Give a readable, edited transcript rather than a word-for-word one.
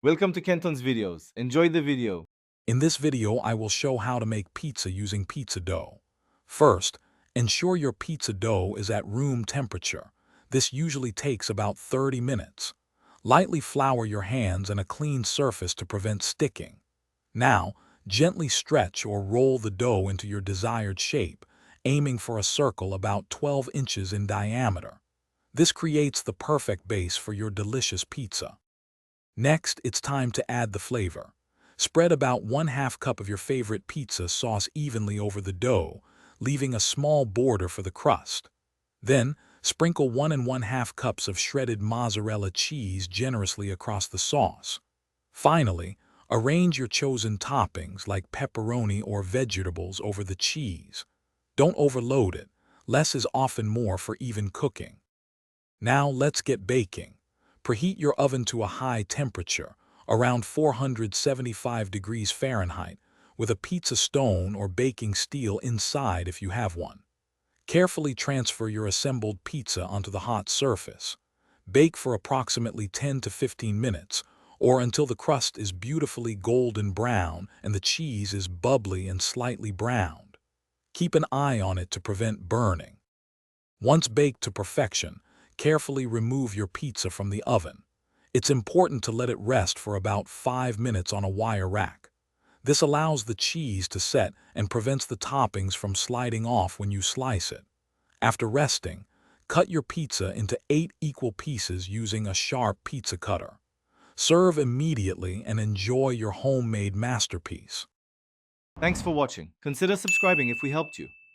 Welcome to Kenton's videos. Enjoy the video. In this video, I will show how to make pizza using pizza dough. First, ensure your pizza dough is at room temperature. This usually takes about 30 minutes. Lightly flour your hands and a clean surface to prevent sticking. Now, gently stretch or roll the dough into your desired shape, aiming for a circle about 12 inches in diameter. This creates the perfect base for your delicious pizza. Next, it's time to add the flavor. Spread about 1/2 cup of your favorite pizza sauce evenly over the dough, leaving a small border for the crust. Then, sprinkle 1 1/2 cups of shredded mozzarella cheese generously across the sauce. Finally, arrange your chosen toppings like pepperoni or vegetables over the cheese. Don't overload it. Less is often more for even cooking. Now let's get baking. Preheat your oven to a high temperature, around 475 degrees Fahrenheit, with a pizza stone or baking steel inside if you have one. Carefully transfer your assembled pizza onto the hot surface. Bake for approximately 10 to 15 minutes, or until the crust is beautifully golden brown and the cheese is bubbly and slightly browned. Keep an eye on it to prevent burning. Once baked to perfection, carefully remove your pizza from the oven. It's important to let it rest for about 5 minutes on a wire rack. This allows the cheese to set and prevents the toppings from sliding off when you slice it. After resting, cut your pizza into 8 equal pieces using a sharp pizza cutter. Serve immediately and enjoy your homemade masterpiece. Thanks for watching. Consider subscribing if we helped you.